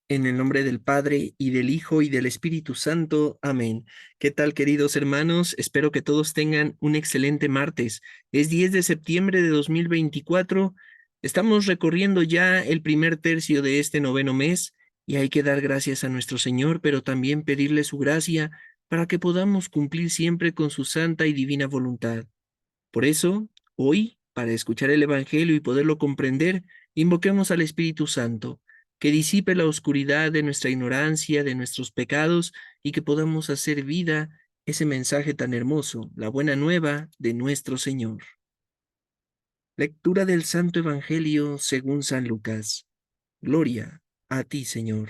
En el nombre del Padre, y del Hijo, y del Espíritu Santo. Amén. ¿Qué tal, queridos hermanos? Espero que todos tengan un excelente martes. Es 10 de septiembre de 2024. Estamos recorriendo ya el primer tercio de este noveno mes y hay que dar gracias a nuestro Señor, pero también pedirle su gracia para que podamos cumplir siempre con su santa y divina voluntad. Por eso, hoy, para escuchar el Evangelio y poderlo comprender, invoquemos al Espíritu Santo, que disipe la oscuridad de nuestra ignorancia, de nuestros pecados, y que podamos hacer vida ese mensaje tan hermoso, la buena nueva de nuestro Señor. Lectura del Santo Evangelio según San Lucas. Gloria a ti, Señor.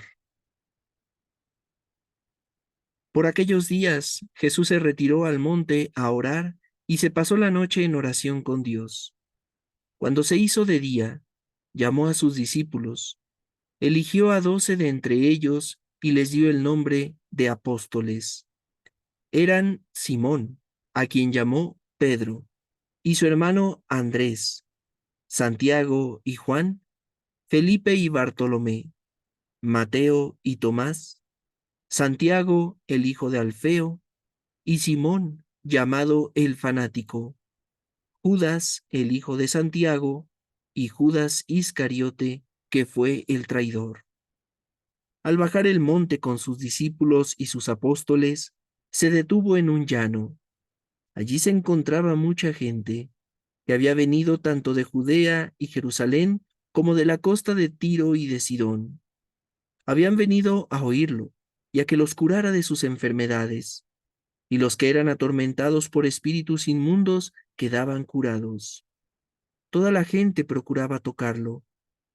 Por aquellos días, Jesús se retiró al monte a orar y se pasó la noche en oración con Dios. Cuando se hizo de día, llamó a sus discípulos, eligió a 12 de entre ellos y les dio el nombre de apóstoles. Eran Simón, a quien llamó Pedro, y su hermano Andrés, Santiago y Juan, Felipe y Bartolomé, Mateo y Tomás, Santiago el hijo de Alfeo, y Simón, llamado el fanático, Judas el hijo de Santiago, y Judas Iscariote, que fue el traidor. Al bajar el monte con sus discípulos y sus apóstoles, se detuvo en un llano. Allí se encontraba mucha gente que había venido tanto de Judea y Jerusalén como de la costa de Tiro y de Sidón. Habían venido a oírlo y a que los curara de sus enfermedades, y los que eran atormentados por espíritus inmundos quedaban curados. Toda la gente procuraba tocarlo,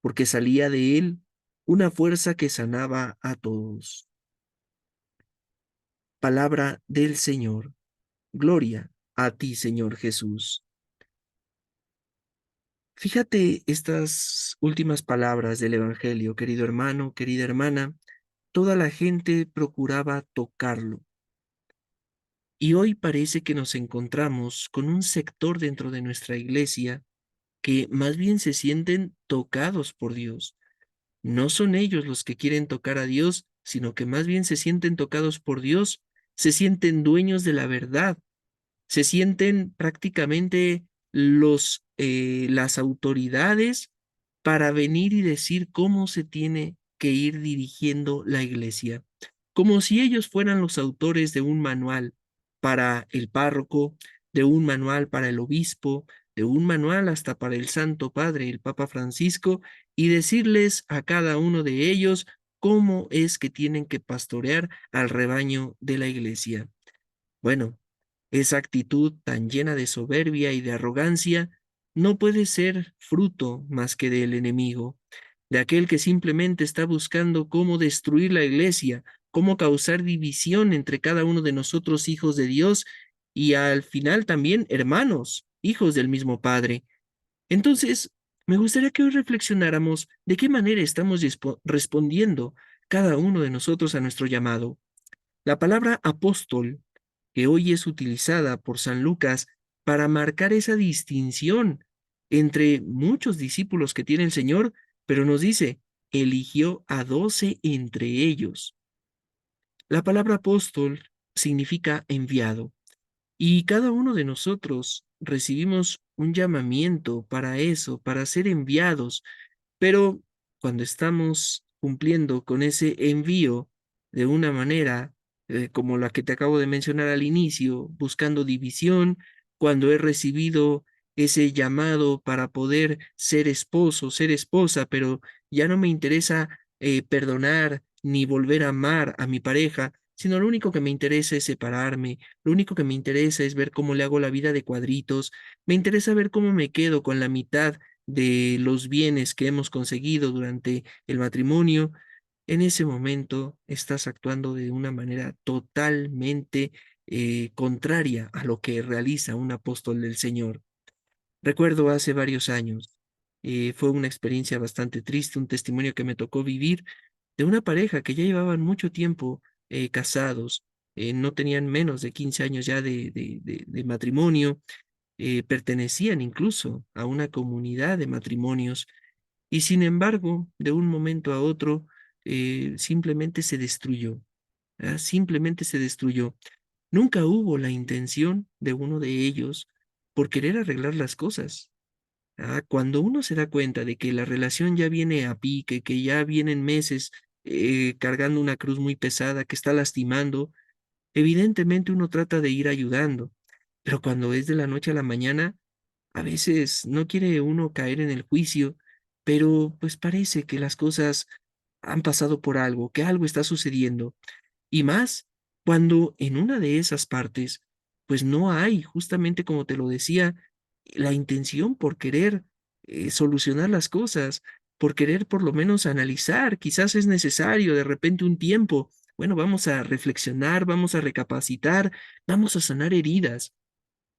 porque salía de él una fuerza que sanaba a todos. Palabra del Señor. Gloria a ti, Señor Jesús. Fíjate estas últimas palabras del Evangelio, querido hermano, querida hermana. Toda la gente procuraba tocarlo. Y hoy parece que nos encontramos con un sector dentro de nuestra iglesia que más bien se sienten tocados por Dios. No son ellos los que quieren tocar a Dios, sino que más bien se sienten tocados por Dios, se sienten dueños de la verdad, se sienten prácticamente las autoridades para venir y decir cómo se tiene que ir dirigiendo la iglesia, como si ellos fueran los autores de un manual para el párroco, de un manual para el obispo, de un manual hasta para el Santo Padre, el Papa Francisco, y decirles a cada uno de ellos cómo es que tienen que pastorear al rebaño de la iglesia. Bueno, esa actitud tan llena de soberbia y de arrogancia no puede ser fruto más que del enemigo, de aquel que simplemente está buscando cómo destruir la iglesia, cómo causar división entre cada uno de nosotros, hijos de Dios, y al final también hermanos, hijos del mismo Padre. Entonces, me gustaría que hoy reflexionáramos de qué manera estamos respondiendo cada uno de nosotros a nuestro llamado. La palabra apóstol, que hoy es utilizada por San Lucas para marcar esa distinción entre muchos discípulos que tiene el Señor, pero nos dice, eligió a 12 entre ellos. La palabra apóstol significa enviado, y cada uno de nosotros recibimos un llamamiento para eso, para ser enviados, pero cuando estamos cumpliendo con ese envío de una manera como la que te acabo de mencionar al inicio, buscando división, cuando he recibido ese llamado para poder ser esposo, ser esposa, pero ya no me interesa perdonar ni volver a amar a mi pareja, sino lo único que me interesa es separarme, lo único que me interesa es ver cómo le hago la vida de cuadritos, me interesa ver cómo me quedo con la mitad de los bienes que hemos conseguido durante el matrimonio. En ese momento estás actuando de una manera totalmente contraria a lo que realiza un apóstol del Señor. Recuerdo hace varios años, fue una experiencia bastante triste, un testimonio que me tocó vivir de una pareja que ya llevaban mucho tiempo casados, no tenían menos de 15 años ya de matrimonio, pertenecían incluso a una comunidad de matrimonios y sin embargo, de un momento a otro, simplemente se destruyó, ¿verdad? Simplemente se destruyó. Nunca hubo la intención de uno de ellos por querer arreglar las cosas. Cuando uno se da cuenta de que la relación ya viene a pique, que ya vienen meses cargando una cruz muy pesada, que está lastimando, evidentemente uno trata de ir ayudando, pero cuando es de la noche a la mañana, a veces no quiere uno caer en el juicio, pero pues parece que las cosas han pasado por algo, que algo está sucediendo. Y más cuando en una de esas partes, pues no hay, justamente como te lo decía, la intención por querer solucionar las cosas, por querer por lo menos analizar, quizás es necesario de repente un tiempo. Bueno, vamos a reflexionar, vamos a recapacitar, vamos a sanar heridas,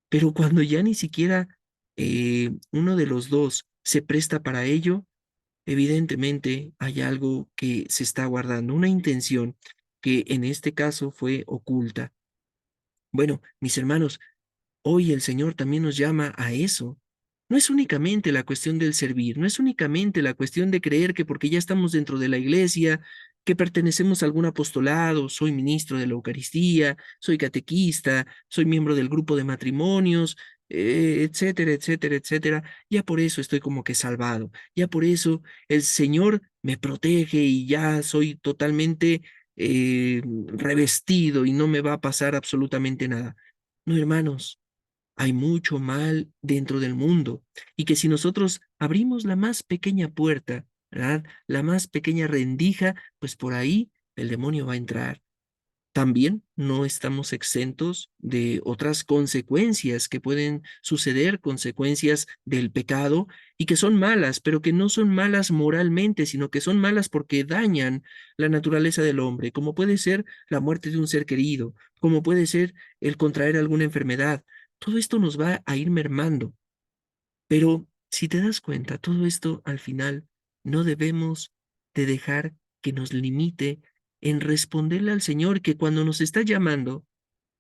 pero cuando ya ni siquiera uno de los dos se presta para ello, evidentemente hay algo que se está guardando, una intención que en este caso fue oculta. Bueno, mis hermanos, hoy el Señor también nos llama a eso. No es únicamente la cuestión del servir, no es únicamente la cuestión de creer que porque ya estamos dentro de la iglesia, que pertenecemos a algún apostolado, soy ministro de la Eucaristía, soy catequista, soy miembro del grupo de matrimonios, etcétera, etcétera, etcétera. Ya por eso estoy como que salvado, ya por eso el Señor me protege y ya soy totalmente revestido y no me va a pasar absolutamente nada. No, hermanos, hay mucho mal dentro del mundo y que si nosotros abrimos la más pequeña puerta, ¿verdad? La más pequeña rendija, pues por ahí el demonio va a entrar. También no estamos exentos de otras consecuencias que pueden suceder, consecuencias del pecado y que son malas, pero que no son malas moralmente, sino que son malas porque dañan la naturaleza del hombre, como puede ser la muerte de un ser querido, como puede ser el contraer alguna enfermedad. Todo esto nos va a ir mermando, pero si te das cuenta, todo esto al final no debemos de dejar que nos limite en responderle al Señor que cuando nos está llamando,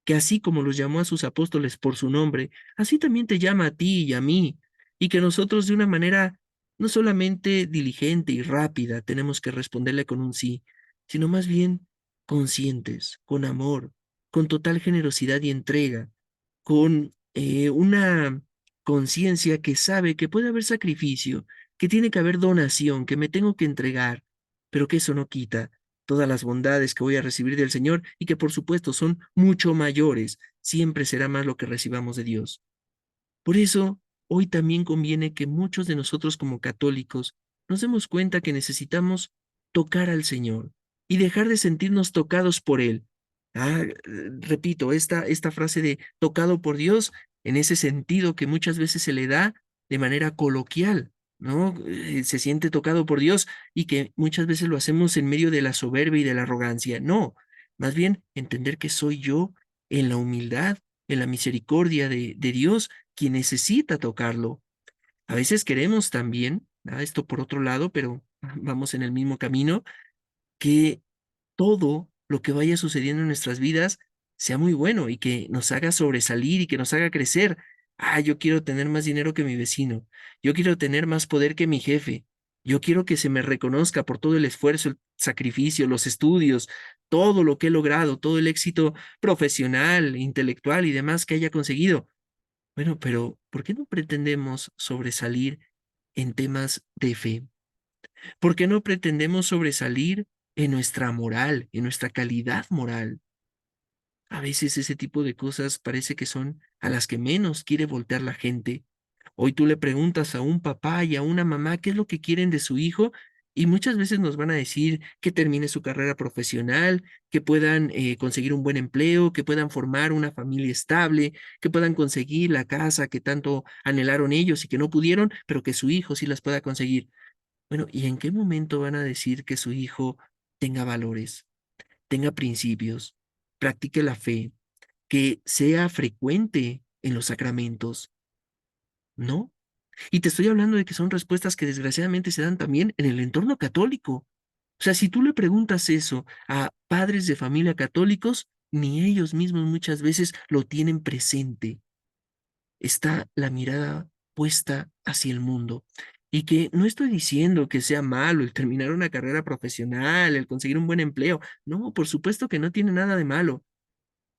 que así como los llamó a sus apóstoles por su nombre, así también te llama a ti y a mí, y que nosotros de una manera no solamente diligente y rápida tenemos que responderle con un sí, sino más bien conscientes, con amor, con total generosidad y entrega, con una conciencia que sabe que puede haber sacrificio, que tiene que haber donación, que me tengo que entregar, pero que eso no quita todas las bondades que voy a recibir del Señor y que por supuesto son mucho mayores, siempre será más lo que recibamos de Dios. Por eso, hoy también conviene que muchos de nosotros como católicos nos demos cuenta que necesitamos tocar al Señor y dejar de sentirnos tocados por Él. Repito, esta frase de tocado por Dios, en ese sentido que muchas veces se le da de manera coloquial, ¿no? Se siente tocado por Dios y que muchas veces lo hacemos en medio de la soberbia y de la arrogancia. No, más bien entender que soy yo en la humildad, en la misericordia de Dios quien necesita tocarlo. A veces queremos también, esto por otro lado, pero vamos en el mismo camino, que todo lo que vaya sucediendo en nuestras vidas sea muy bueno y que nos haga sobresalir y que nos haga crecer. Yo quiero tener más dinero que mi vecino, yo quiero tener más poder que mi jefe, yo quiero que se me reconozca por todo el esfuerzo, el sacrificio, los estudios, todo lo que he logrado, todo el éxito profesional, intelectual y demás que haya conseguido. Bueno, pero ¿por qué no pretendemos sobresalir en temas de fe? ¿Por qué no pretendemos sobresalir en nuestra moral, en nuestra calidad moral? A veces ese tipo de cosas parece que son a las que menos quiere voltear la gente. Hoy tú le preguntas a un papá y a una mamá qué es lo que quieren de su hijo y muchas veces nos van a decir que termine su carrera profesional, que puedan conseguir un buen empleo, que puedan formar una familia estable, que puedan conseguir la casa que tanto anhelaron ellos y que no pudieron, pero que su hijo sí las pueda conseguir. Bueno, ¿y en qué momento van a decir que su hijo tenga valores, tenga principios, practique la fe? que sea frecuente en los sacramentos, ¿no? Y te estoy hablando de que son respuestas que desgraciadamente se dan también en el entorno católico. O sea, si tú le preguntas eso a padres de familia católicos, ni ellos mismos muchas veces lo tienen presente. Está la mirada puesta hacia el mundo. Y que no estoy diciendo que sea malo el terminar una carrera profesional, el conseguir un buen empleo. No, por supuesto que no tiene nada de malo,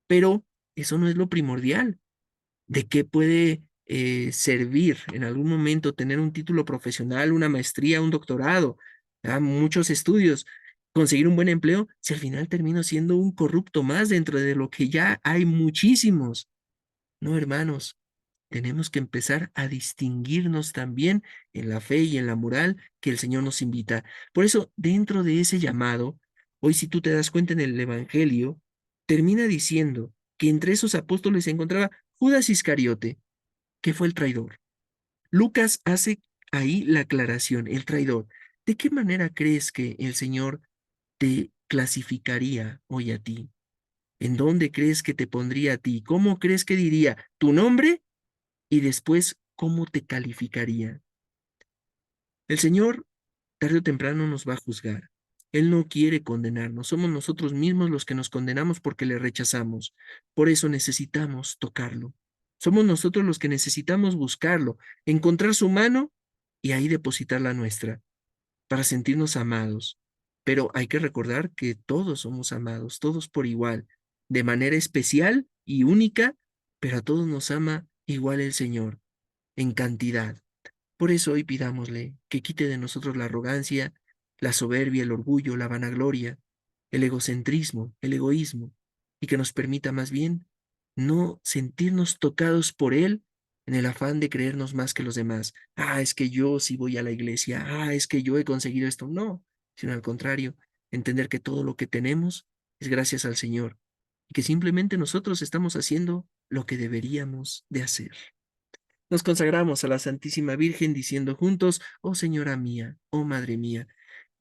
pero eso no es lo primordial. ¿De qué puede servir en algún momento tener un título profesional, una maestría, un doctorado, muchos estudios, conseguir un buen empleo, si al final termino siendo un corrupto más dentro de lo que ya hay muchísimos? No, hermanos, tenemos que empezar a distinguirnos también en la fe y en la moral que el Señor nos invita. Por eso, dentro de ese llamado, hoy si tú te das cuenta en el Evangelio, termina diciendo que entre esos apóstoles se encontraba Judas Iscariote, que fue el traidor. Lucas hace ahí la aclaración, el traidor. ¿De qué manera crees que el Señor te clasificaría hoy a ti? ¿En dónde crees que te pondría a ti? ¿Cómo crees que diría tu nombre? Y después, ¿cómo te calificaría? El Señor, tarde o temprano, nos va a juzgar. Él no quiere condenarnos, somos nosotros mismos los que nos condenamos porque le rechazamos. Por eso necesitamos tocarlo. Somos nosotros los que necesitamos buscarlo, encontrar su mano y ahí depositar la nuestra, para sentirnos amados. Pero hay que recordar que todos somos amados, todos por igual, de manera especial y única, pero a todos nos ama igual el Señor, en cantidad. Por eso hoy pidámosle que quite de nosotros la arrogancia, la soberbia, el orgullo, la vanagloria, el egocentrismo, el egoísmo, y que nos permita más bien no sentirnos tocados por Él en el afán de creernos más que los demás. Es que yo sí voy a la iglesia, es que yo he conseguido esto. No, sino al contrario, entender que todo lo que tenemos es gracias al Señor y que simplemente nosotros estamos haciendo lo que deberíamos de hacer. Nos consagramos a la Santísima Virgen diciendo juntos, oh Señora mía, oh Madre mía,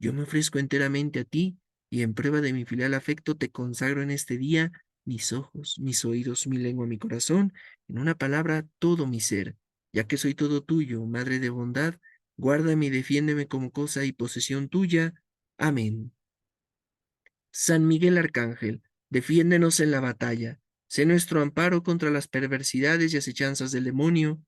yo me ofrezco enteramente a ti y en prueba de mi filial afecto te consagro en este día mis ojos, mis oídos, mi lengua, mi corazón, en una palabra, todo mi ser, ya que soy todo tuyo, Madre de bondad, guárdame y defiéndeme como cosa y posesión tuya. Amén. San Miguel Arcángel, defiéndenos en la batalla, sé nuestro amparo contra las perversidades y acechanzas del demonio.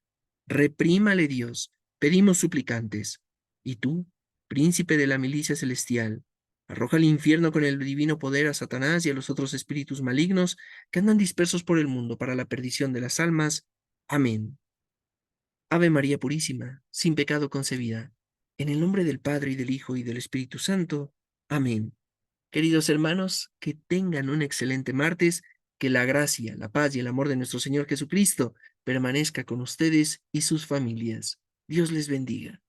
Reprímale Dios, pedimos suplicantes. Y tú, príncipe de la milicia celestial, arroja al infierno con el divino poder a Satanás y a los otros espíritus malignos que andan dispersos por el mundo para la perdición de las almas. Amén. Ave María Purísima, sin pecado concebida, en el nombre del Padre y del Hijo y del Espíritu Santo. Amén. Queridos hermanos, que tengan un excelente martes, que la gracia, la paz y el amor de nuestro Señor Jesucristo permanezca con ustedes y sus familias. Dios les bendiga.